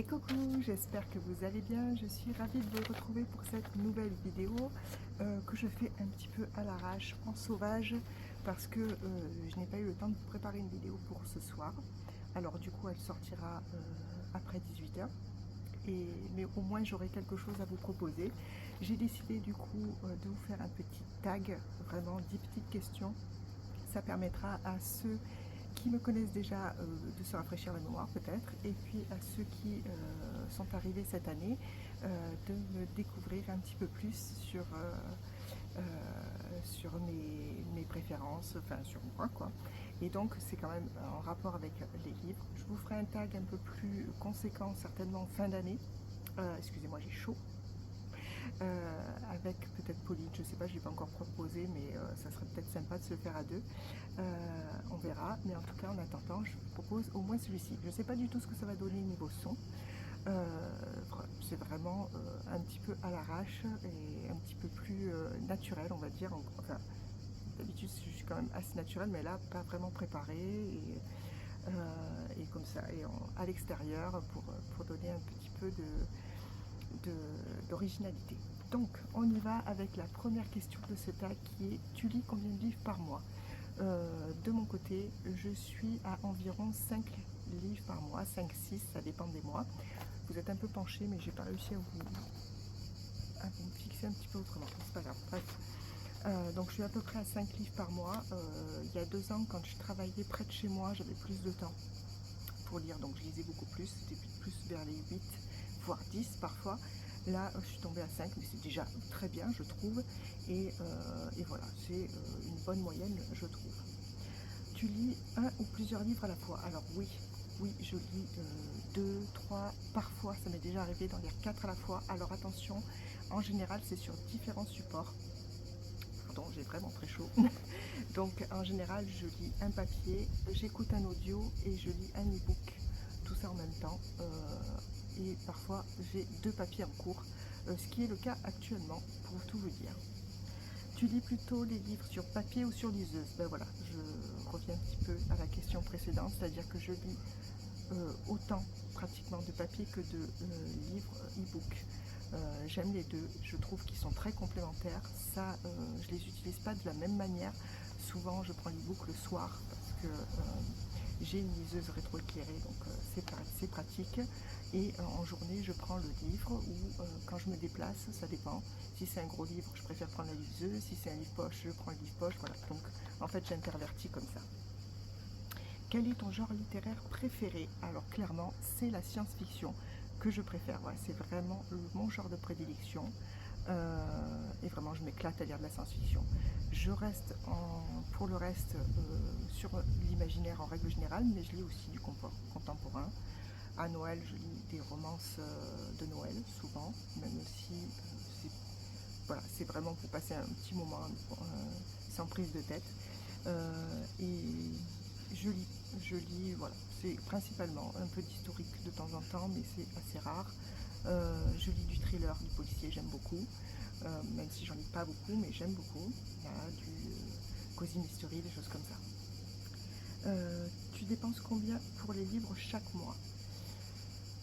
Coucou, j'espère que vous allez bien. Je suis ravie de vous retrouver pour cette nouvelle vidéo que je fais un petit peu à l'arrache, en sauvage, parce que je n'ai pas eu le temps de vous préparer une vidéo pour ce soir. Alors du coup, elle sortira après 18h. Mais au moins j'aurai quelque chose à vous proposer. J'ai décidé du coup de vous faire un petit tag, vraiment 10 petites questions. Ça permettra à ceux qui me connaissent déjà de se rafraîchir la mémoire peut-être, et puis à ceux qui sont arrivés cette année de me découvrir un petit peu plus sur mes préférences, enfin sur moi quoi. Et donc c'est quand même en rapport avec les livres. Je vous ferai un tag un peu plus conséquent certainement fin d'année. Excusez-moi, j'ai chaud. Avec peut-être Pauline, je sais pas, je l'ai pas encore proposé, mais ça serait peut-être sympa de se le faire à deux. On verra, mais en tout cas en attendant, je vous propose au moins celui-ci. Je ne sais pas du tout ce que ça va donner niveau son. C'est vraiment un petit peu à l'arrache et un petit peu plus naturel, on va dire. Enfin, d'habitude, je suis quand même assez naturelle, mais là, pas vraiment préparée. Et comme ça, et à l'extérieur pour donner un petit peu d'originalité. Donc, on y va avec la première question de ce tag qui est: tu lis combien de livres par mois? De mon côté, je suis à environ 5 livres par mois, 5-6, ça dépend des mois. Vous êtes un peu penché, mais j'ai pas réussi à vous me fixer un petit peu autrement. C'est pas grave. Bref. Donc je suis à peu près à 5 livres par mois. Il y a 2 ans, quand je travaillais près de chez moi, j'avais plus de temps pour lire, donc je lisais beaucoup plus. C'était plus vers les 8, voire 10 parfois. Là, je suis tombée à 5, mais c'est déjà très bien, je trouve. Et voilà, c'est une bonne moyenne, je trouve. Tu lis un ou plusieurs livres à la fois? Alors oui, je lis 2, 3, parfois ça m'est déjà arrivé d'en lire 4 à la fois. Alors attention, en général c'est sur différents supports. Pardon, j'ai vraiment très chaud. Donc en général je lis un papier, j'écoute un audio et je lis un e-book, tout ça en même temps. Et parfois j'ai 2 papiers en cours, ce qui est le cas actuellement pour tout vous dire. Tu lis plutôt les livres sur papier ou sur liseuse? Ben voilà, je reviens un petit peu à la question précédente, c'est-à-dire que je lis autant pratiquement de papier que de livres e-book. J'aime les deux, je trouve qu'ils sont très complémentaires. Ça, je les utilise pas de la même manière. Souvent, je prends l'e-book le soir parce que j'ai une liseuse rétroéclairée, donc c'est pratique. Et en journée, je prends le livre, ou quand je me déplace, ça dépend. Si c'est un gros livre, je préfère prendre la liseuse. Si c'est un livre poche, je prends le livre poche. Voilà. Donc, en fait, j'intervertis comme ça. Quel est ton genre littéraire préféré? Alors, clairement, c'est la science-fiction que je préfère. Voilà, c'est vraiment mon genre de prédilection. Et vraiment, je m'éclate à lire de la science-fiction. Je reste pour le reste sur l'imaginaire en règle générale, mais je lis aussi du contemporain. À Noël, je lis des romances de Noël, souvent, même si voilà, c'est vraiment pour passer un petit moment sans prise de tête. Et je lis, voilà, c'est principalement un peu d'historique de temps en temps, mais c'est assez rare. Je lis du thriller, du policier, j'aime beaucoup, même si j'en lis pas beaucoup, mais j'aime beaucoup. Il y a du cosy mystery, des choses comme ça. Tu dépenses combien pour les livres chaque mois?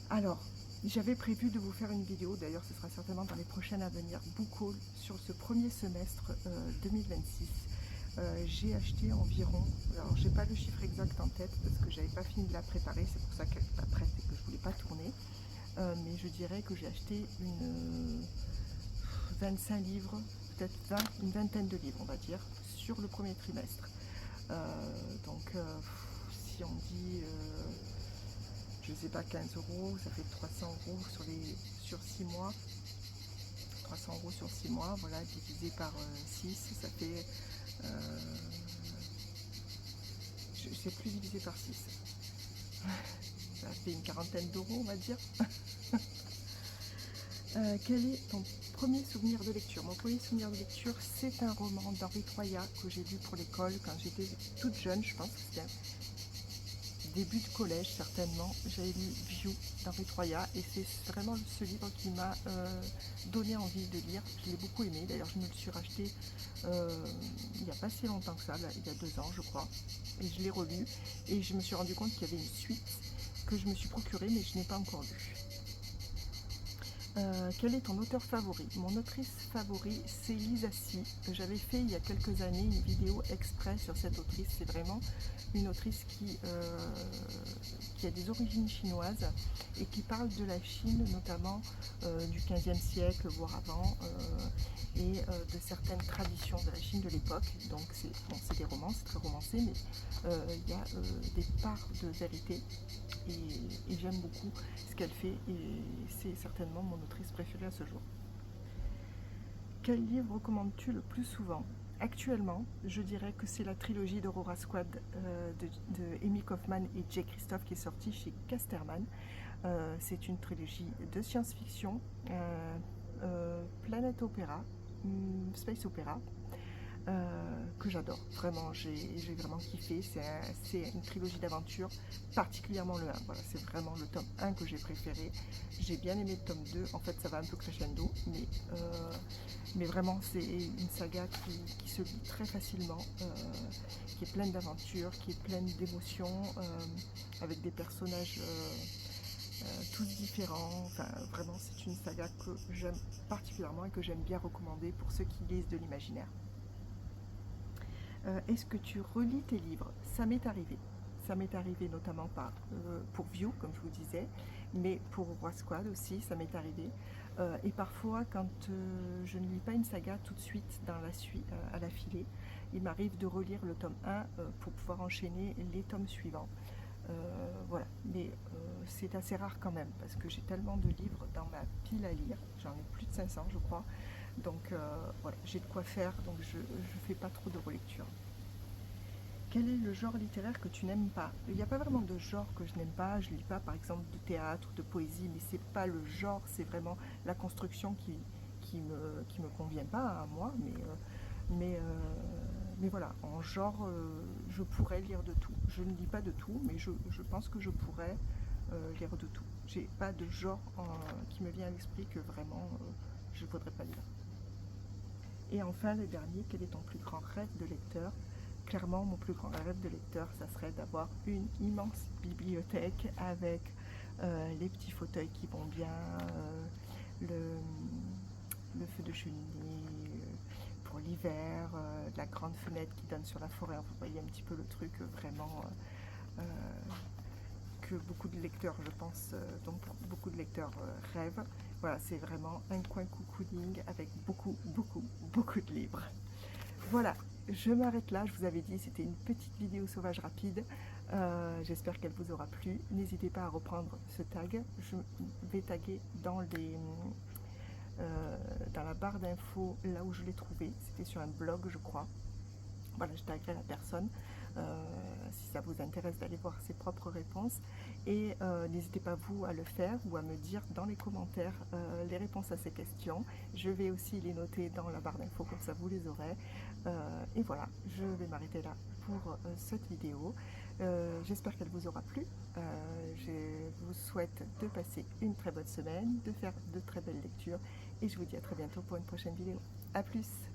Alors, j'avais prévu de vous faire une vidéo, d'ailleurs ce sera certainement dans les prochaines à venir, book haul sur ce premier semestre 2026. J'ai acheté environ, alors j'ai pas le chiffre exact en tête parce que j'avais pas fini de la préparer, c'est pour ça qu'elle n'est pas prête et que je voulais pas tourner, mais je dirais que j'ai acheté une 25 livres, peut-être une vingtaine de livres on va dire, sur le premier trimestre. Donc si on dit je sais pas, 15 euros, ça fait 300 euros sur 6 mois. 300 euros sur 6 mois, voilà, divisé par 6, ça fait, je sais plus, divisé par 6. Ça fait une quarantaine d'euros, on va dire. Quel est ton premier souvenir de lecture? Mon premier souvenir de lecture, c'est un roman d'Henri Troyat que j'ai lu pour l'école quand j'étais toute jeune, je pense que c'était début de collège certainement. J'avais lu View d'Henri Troyat et c'est vraiment ce livre qui m'a donné envie de lire. Je l'ai beaucoup aimé, d'ailleurs je me le suis racheté il n'y a pas si longtemps que ça, il y a 2 ans je crois, et je l'ai relu et je me suis rendu compte qu'il y avait une suite que je me suis procurée mais je n'ai pas encore lu. Quel est ton auteur favori? Mon autrice favori, c'est Lisa Si. J'avais fait il y a quelques années une vidéo exprès sur cette autrice. C'est vraiment une autrice qui a des origines chinoises et qui parle de la Chine, notamment du 15e siècle, voire avant, et de certaines traditions de la Chine de l'époque. Donc c'est des romans, c'est très romancé, mais il y a des parts de vérité et j'aime beaucoup ce qu'elle fait et c'est certainement mon autrice préférée à ce jour. Quel livre recommandes-tu le plus souvent? Actuellement, je dirais que c'est la trilogie d'Aurora Squad de Amy Kaufman et Jay Christophe qui est sortie chez Casterman. C'est une trilogie de science-fiction, planète opéra, space opéra, que j'adore. Vraiment, j'ai vraiment kiffé. C'est une trilogie d'aventure, particulièrement le 1. Voilà, c'est vraiment le tome 1 que j'ai préféré. J'ai bien aimé le tome 2. En fait, ça va un peu crescendo, mais vraiment, c'est une saga qui se lit très facilement, qui est pleine d'aventures, qui est pleine d'émotions, avec des personnages tous différents. Enfin, vraiment, c'est une saga que j'aime particulièrement et que j'aime bien recommander pour ceux qui lisent de l'imaginaire. Est-ce que tu relis tes livres? Ça m'est arrivé. Ça m'est arrivé notamment pour View, comme je vous disais, mais pour Roi Squad aussi, ça m'est arrivé. Et parfois, quand je ne lis pas une saga tout de suite à la filée, il m'arrive de relire le tome 1 pour pouvoir enchaîner les tomes suivants. Voilà, mais c'est assez rare quand même, parce que j'ai tellement de livres dans ma pile à lire, j'en ai plus de 500 je crois, donc voilà, j'ai de quoi faire, donc je fais pas trop de relecture. Quel est le genre littéraire que tu n'aimes pas? Il n'y a pas vraiment de genre que je n'aime pas, je lis pas par exemple de théâtre ou de poésie, mais c'est pas le genre, c'est vraiment la construction qui me convient pas à moi, mais voilà, en genre, je pourrais lire de tout. Je ne lis pas de tout, mais je pense que je pourrais lire de tout. J'ai pas de genre qui me vient à l'esprit que vraiment je ne voudrais pas lire. Et enfin, le dernier, quel est ton plus grand rêve de lecteur? Clairement, mon plus grand rêve de lecteur, ça serait d'avoir une immense bibliothèque avec les petits fauteuils qui vont bien, le feu de cheminée pour l'hiver, la grande fenêtre qui donne sur la forêt. Vous voyez un petit peu le truc vraiment que beaucoup de lecteurs, je pense, donc beaucoup de lecteurs rêvent. Voilà, c'est vraiment un coin cocooning avec beaucoup, beaucoup, beaucoup de livres. Voilà, je m'arrête là. Je vous avais dit, c'était une petite vidéo sauvage rapide. J'espère qu'elle vous aura plu. N'hésitez pas à reprendre ce tag. Je vais taguer dans la barre d'infos là où je l'ai trouvé. C'était sur un blog, je crois. Voilà, je taguerai la personne si ça vous intéresse d'aller voir ses propres réponses. Et n'hésitez pas vous à le faire ou à me dire dans les commentaires les réponses à ces questions. Je vais aussi les noter dans la barre d'infos, comme ça vous les aurez. Et voilà, je vais m'arrêter là pour cette vidéo. J'espère qu'elle vous aura plu. Je vous souhaite de passer une très bonne semaine, de faire de très belles lectures. Et je vous dis à très bientôt pour une prochaine vidéo. A plus!